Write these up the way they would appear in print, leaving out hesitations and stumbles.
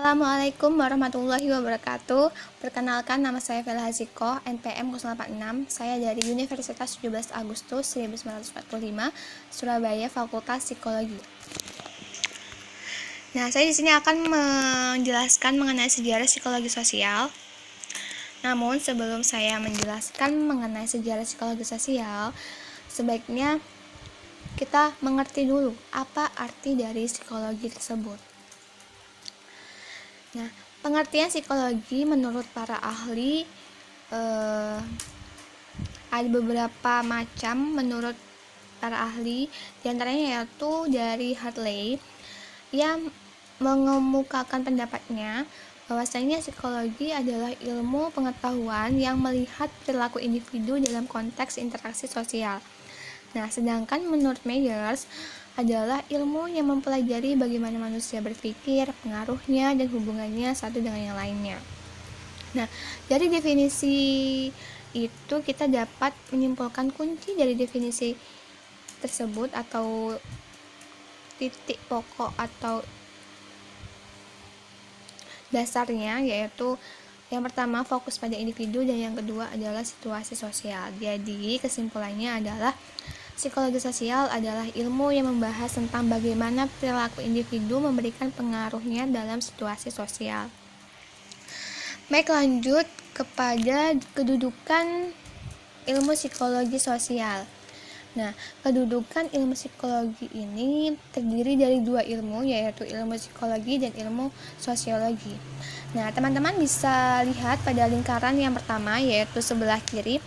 Assalamualaikum warahmatullahi wabarakatuh. Perkenalkan, nama saya Vela Haziko, NPM 086. Saya dari Universitas 17 Agustus 1945, Surabaya, Fakultas Psikologi. Nah, saya di sini akan menjelaskan mengenai sejarah psikologi sosial. Namun, sebelum saya menjelaskan mengenai sejarah psikologi sosial, sebaiknya kita mengerti dulu apa arti dari psikologi tersebut. Nah, pengertian psikologi menurut para ahli ada beberapa macam menurut para ahli, diantaranya yaitu dari Hartley yang mengemukakan pendapatnya bahwasanya psikologi adalah ilmu pengetahuan yang melihat perilaku individu dalam konteks interaksi sosial. Nah, sedangkan menurut Myers adalah ilmu yang mempelajari bagaimana manusia berpikir, pengaruhnya, dan hubungannya satu dengan yang lainnya. Nah, dari definisi itu kita dapat menyimpulkan kunci dari definisi tersebut atau titik pokok atau dasarnya, yaitu yang pertama fokus pada individu dan yang kedua adalah situasi sosial. Jadi kesimpulannya adalah psikologi sosial adalah ilmu yang membahas tentang bagaimana perilaku individu memberikan pengaruhnya dalam situasi sosial. Baik, lanjut kepada kedudukan ilmu psikologi sosial. Nah, kedudukan ilmu psikologi ini terdiri dari dua ilmu, yaitu ilmu psikologi dan ilmu sosiologi. Nah, teman-teman bisa lihat pada lingkaran yang pertama, yaitu sebelah kiri,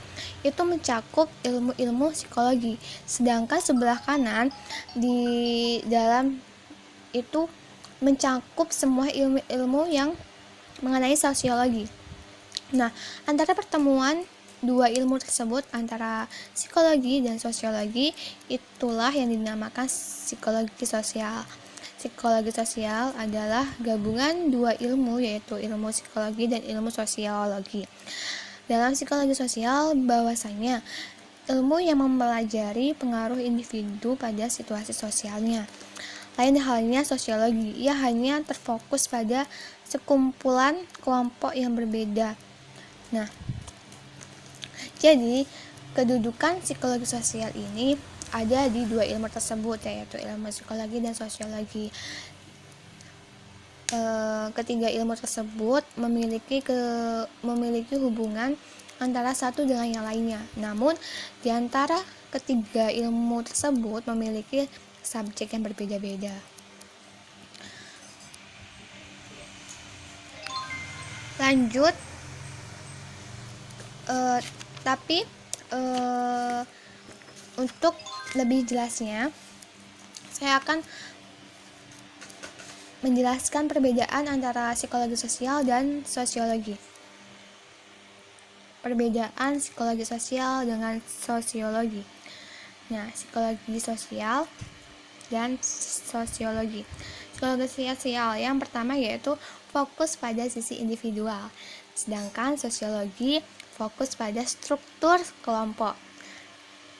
itu mencakup ilmu-ilmu psikologi. Sedangkan sebelah kanan di dalam itu mencakup semua ilmu-ilmu yang mengenai sosiologi. Nah, antara pertemuan dua ilmu tersebut antara psikologi dan sosiologi itulah yang dinamakan psikologi sosial. Psikologi sosial adalah gabungan dua ilmu, yaitu ilmu psikologi dan ilmu sosiologi. Dalam psikologi sosial bahwasanya ilmu yang mempelajari pengaruh individu pada situasi sosialnya. Lain halnya sosiologi, ia hanya terfokus pada sekumpulan kelompok yang berbeda. Nah, jadi, kedudukan psikologi sosial ini ada di dua ilmu tersebut, yaitu ilmu psikologi dan sosiologi. Ketiga ilmu tersebut memiliki hubungan antara satu dengan yang lainnya. Namun, di antara ketiga ilmu tersebut memiliki subjek yang berbeda-beda. Lanjut, tapi untuk lebih jelasnya saya akan menjelaskan perbedaan antara psikologi sosial dan sosiologi. Perbedaan psikologi sosial dengan sosiologi. Nah, psikologi sosial dan sosiologi. Psikologi sosial yang pertama yaitu fokus pada sisi individual, sedangkan sosiologi fokus pada struktur kelompok.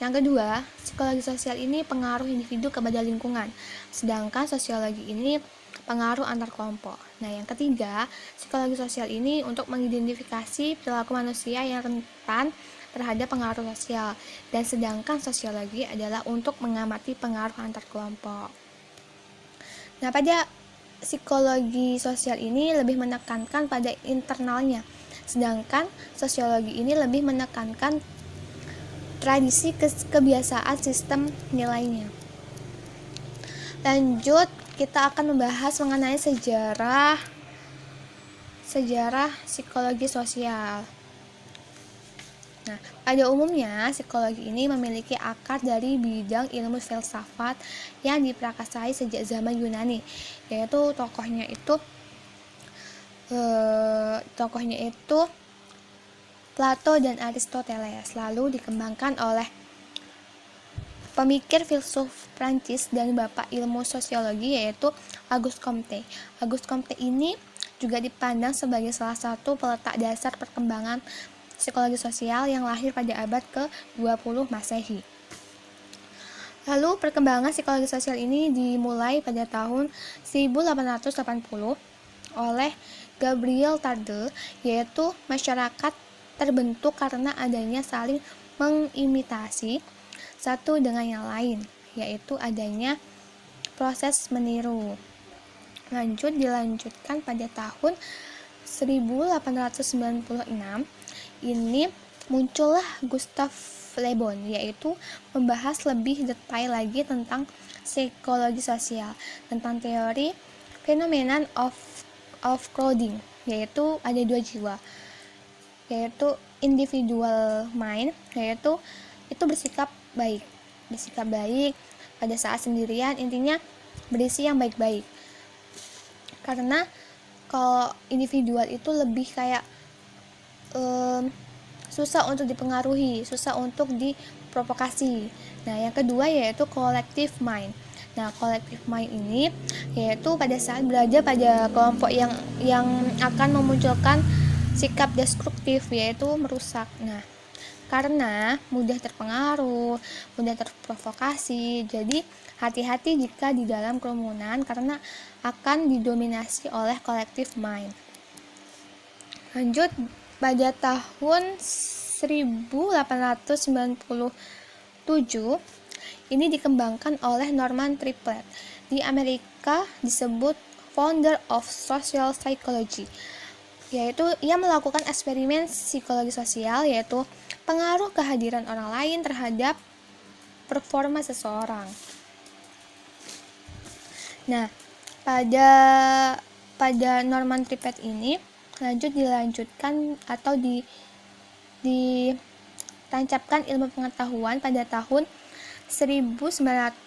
Yang kedua, psikologi sosial ini pengaruh individu kepada lingkungan, sedangkan sosiologi ini pengaruh antar kelompok. Nah, yang ketiga, psikologi sosial ini untuk mengidentifikasi perilaku manusia yang rentan terhadap pengaruh sosial, dan sedangkan sosiologi adalah untuk mengamati pengaruh antar kelompok. Nah, pada psikologi sosial ini lebih menekankan pada internalnya, sedangkan sosiologi ini lebih menekankan tradisi kebiasaan sistem nilainya. Lanjut, kita akan membahas mengenai sejarah psikologi sosial. Nah, pada umumnya psikologi ini memiliki akar dari bidang ilmu filsafat yang diprakarsai sejak zaman Yunani, yaitu tokohnya itu Plato dan Aristoteles, lalu dikembangkan oleh pemikir filsuf Prancis dan bapak ilmu sosiologi yaitu Auguste Comte. Auguste Comte ini juga dipandang sebagai salah satu peletak dasar perkembangan psikologi sosial yang lahir pada abad ke-20 Masehi. Lalu perkembangan psikologi sosial ini dimulai pada tahun 1880 oleh Gabriel Tarde, yaitu masyarakat terbentuk karena adanya saling mengimitasi satu dengan yang lain, yaitu adanya proses meniru. Dilanjutkan pada tahun 1896, ini muncullah Gustav Le Bon, yaitu membahas lebih detail lagi tentang psikologi sosial, tentang teori phenomenon of crowding, yaitu ada dua jiwa, yaitu individual mind, yaitu itu bersikap baik pada saat sendirian, intinya berisi yang baik-baik. Karena kalau individual itu lebih kayak susah untuk dipengaruhi, susah untuk diprovokasi. Nah, yang kedua yaitu collective mind. Nah, collective mind ini yaitu pada saat berada pada kelompok yang akan memunculkan sikap destruktif, yaitu merusak. Nah, karena mudah terpengaruh, mudah terprovokasi, jadi hati-hati jika di dalam kerumunan karena akan didominasi oleh collective mind. Lanjut, pada tahun 1897 ini dikembangkan oleh Norman Triplett. Di Amerika disebut founder of social psychology, yaitu ia melakukan eksperimen psikologi sosial, yaitu pengaruh kehadiran orang lain terhadap performa seseorang. Nah, pada Norman Triplett ini dilanjutkan atau ditancapkan ilmu pengetahuan pada tahun 1908.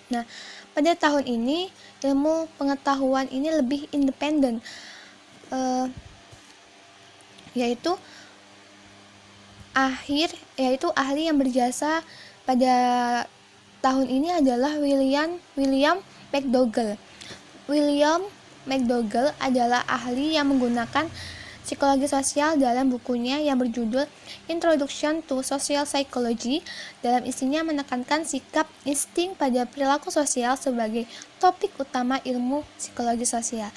Nah, pada tahun ini ilmu pengetahuan ini lebih independen, yaitu ahli yang berjasa pada tahun ini adalah William McDougall. William McDougall adalah ahli yang menggunakan psikologi sosial dalam bukunya yang berjudul Introduction to Social Psychology. Dalam isinya menekankan sikap insting pada perilaku sosial sebagai topik utama ilmu psikologi sosial.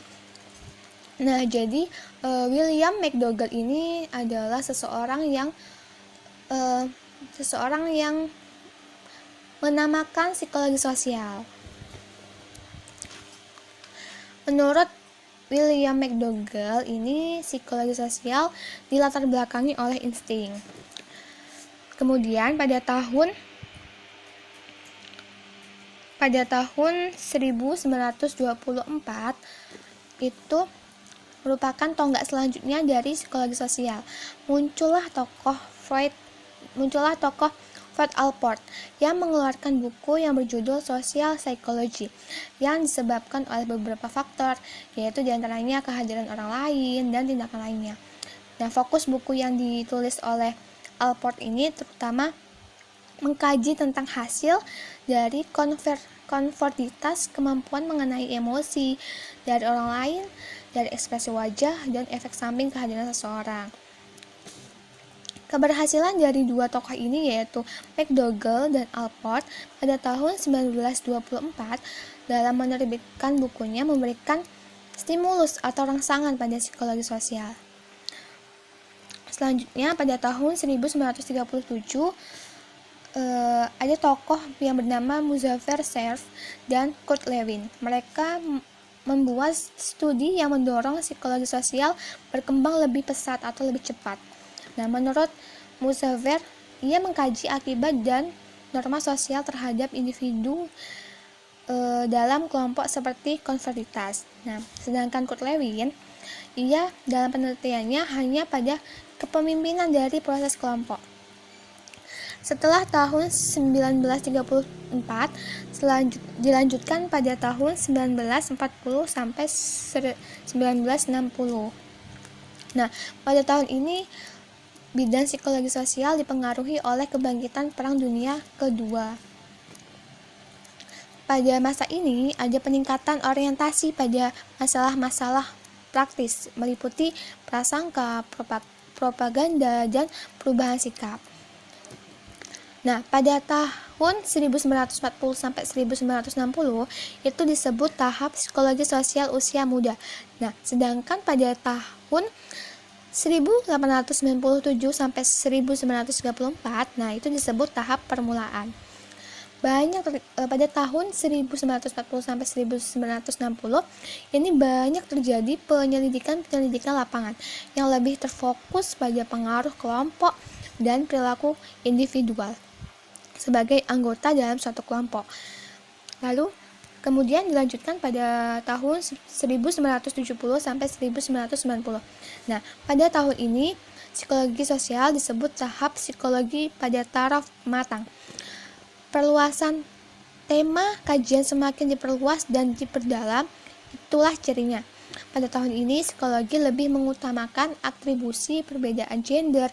Nah, jadi William McDougall ini adalah seseorang yang menamakan psikologi sosial. Menurut William McDougall ini psikologi sosial dilatar belakangi oleh insting. Kemudian pada tahun 1924 itu merupakan tonggak selanjutnya dari psikologi sosial. Muncullah tokoh Freud Allport yang mengeluarkan buku yang berjudul Social Psychology yang disebabkan oleh beberapa faktor, yaitu diantaranya kehadiran orang lain dan tindakan lainnya. Nah, fokus buku yang ditulis oleh Allport ini terutama mengkaji tentang hasil dari konformitas kemampuan mengenai emosi dari orang lain, dari ekspresi wajah, dan efek samping kehadiran seseorang. Keberhasilan dari dua tokoh ini yaitu McDougall dan Allport pada tahun 1924 dalam menerbitkan bukunya memberikan stimulus atau rangsangan pada psikologi sosial. Selanjutnya pada tahun 1937 ada tokoh yang bernama Muzaffer Serf dan Kurt Lewin. Mereka membuat studi yang mendorong psikologi sosial berkembang lebih pesat atau lebih cepat. Nah, menurut Muzaffer, ia mengkaji akibat dan norma sosial terhadap individu dalam kelompok seperti konformitas. Nah, sedangkan Kurt Lewin, ia dalam penelitiannya hanya pada kepemimpinan dari proses kelompok. Setelah tahun 1934, dilanjutkan pada tahun 1940 sampai 1960. Nah, pada tahun ini bidang psikologi sosial dipengaruhi oleh kebangkitan Perang Dunia Kedua. Pada masa ini ada peningkatan orientasi pada masalah-masalah praktis, meliputi prasangka, propaganda, dan perubahan sikap. Nah, pada tahun 1940 sampai 1960 itu disebut tahap psikologi sosial usia muda. Nah, sedangkan pada tahun 1897 sampai 1934, nah itu disebut tahap permulaan. Pada tahun 1940 sampai 1960 ini banyak terjadi penyelidikan lapangan yang lebih terfokus pada pengaruh kelompok dan perilaku individual sebagai anggota dalam suatu kelompok. Lalu kemudian dilanjutkan pada tahun 1970 sampai 1990. Nah, pada tahun ini psikologi sosial disebut tahap psikologi pada taraf matang. Perluasan tema kajian semakin diperluas dan diperdalam, itulah cirinya. Pada tahun ini psikologi lebih mengutamakan atribusi perbedaan gender,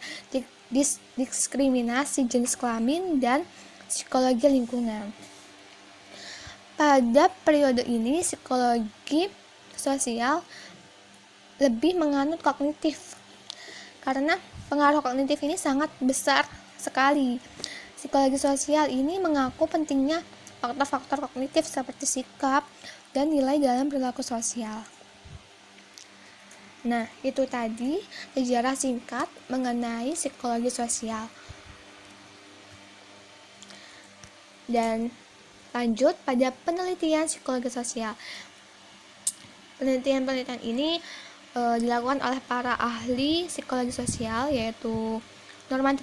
diskriminasi jenis kelamin, dan psikologi lingkungan. Pada periode ini psikologi sosial lebih menganut kognitif karena pengaruh kognitif ini sangat besar sekali. Psikologi sosial ini mengaku pentingnya faktor-faktor kognitif seperti sikap dan nilai dalam perilaku sosial. Nah, itu tadi sejarah singkat mengenai psikologi sosial. Dan lanjut pada penelitian psikologi sosial. Penelitian ini dilakukan oleh para ahli psikologi sosial, yaitu Norman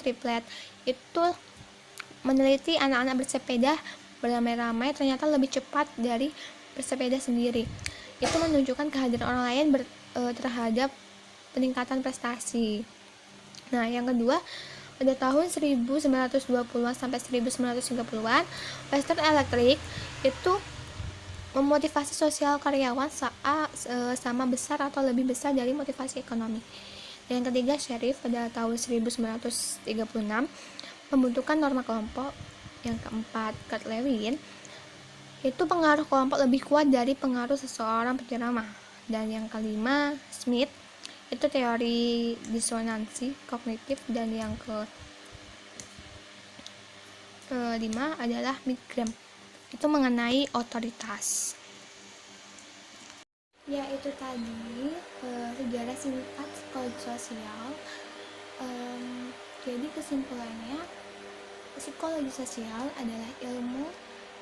Triplett. Itu meneliti anak-anak bersepeda beramai-ramai ternyata lebih cepat dari bersepeda sendiri. Itu menunjukkan kehadiran orang lain terhadap peningkatan prestasi. Nah, yang kedua, pada tahun 1920-an sampai 1930-an, Western Electric itu memotivasi sosial karyawan sama besar atau lebih besar dari motivasi ekonomi. Dan yang ketiga, Sheriff pada tahun 1936 pembentukan norma kelompok. Yang keempat, Kurt Lewin, itu pengaruh kelompok lebih kuat dari pengaruh seseorang penceramah. Dan yang kelima, Smith, itu teori disonansi kognitif. Dan yang kelima adalah Milgram, itu mengenai otoritas. Ya, itu tadi sejarah singkat psikologi sosial. Jadi kesimpulannya, psikologi sosial adalah ilmu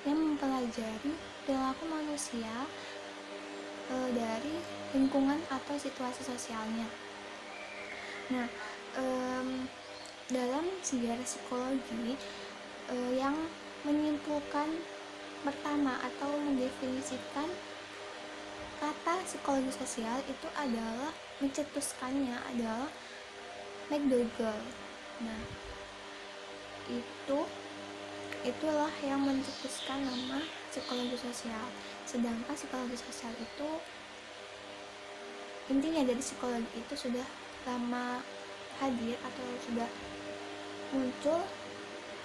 yang mempelajari perilaku manusia dari lingkungan atau situasi sosialnya. Nah, dalam sejarah psikologi yang menyimpulkan pertama atau mendefinisikan kata psikologi sosial itu adalah mencetuskannya adalah McDougall. Nah, itulah yang mencetuskan nama psikologi sosial. Sedangkan psikologi sosial itu, intinya dari psikologi itu sudah lama hadir atau sudah muncul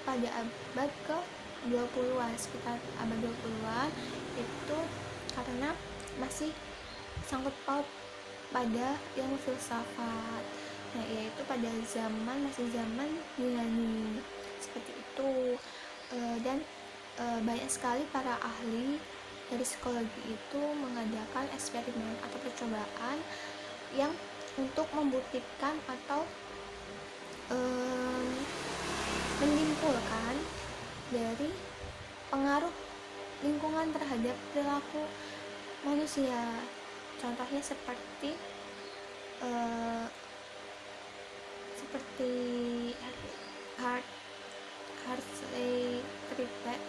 pada abad ke-20-an, sekitar abad 20-an, itu karena masih sangkut paut pada ilmu filsafat. Nah, yaitu pada zaman Yunani seperti itu. Dan banyak sekali para ahli dari psikologi itu mengadakan eksperimen atau percobaan yang untuk membuktikan atau menyimpulkan dari pengaruh lingkungan terhadap perilaku manusia. Contohnya seperti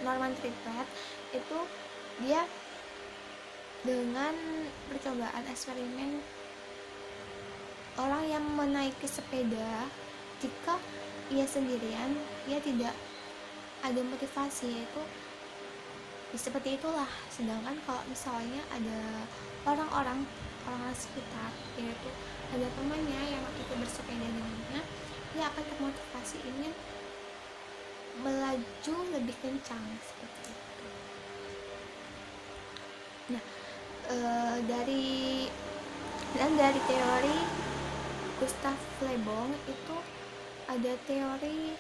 Norman Triplett itu dia dengan percobaan eksperimen orang yang menaiki sepeda, jika ia sendirian, ia tidak ada motivasi, yaitu seperti itulah. Sedangkan kalau misalnya ada orang sekitar, yaitu ada temannya yang itu bersepeda dengannya, dia akan termotivasi ingin melaju lebih kencang seperti itu. Nah, dari teori Gustav Le Bon itu ada teori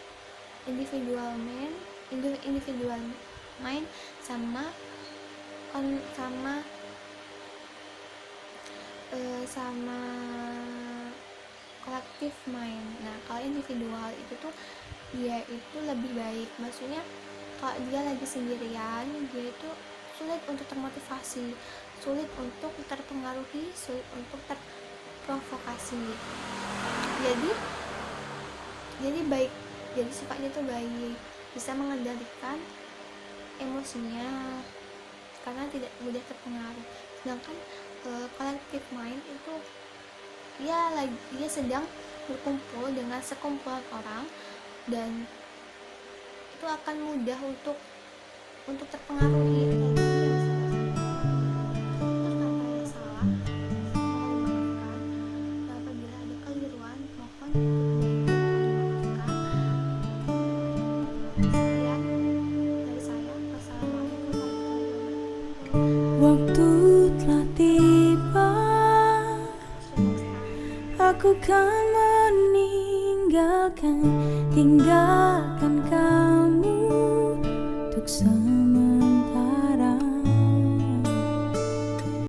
individual mind sama collective mind. Nah, kalau individual itu tuh dia itu lebih baik, maksudnya kalau dia lagi sendirian dia itu sulit untuk termotivasi, sulit untuk terpengaruhi, sulit untuk terprovokasi. Jadi baik, jadi sifatnya tuh baik, bisa mengendalikan emosinya karena tidak mudah terpengaruh. Sedangkan collective mind itu dia sedang berkumpul dengan sekumpulan orang dan itu akan mudah untuk terpengaruhi. Waktu telah tiba, aku kan meninggalkan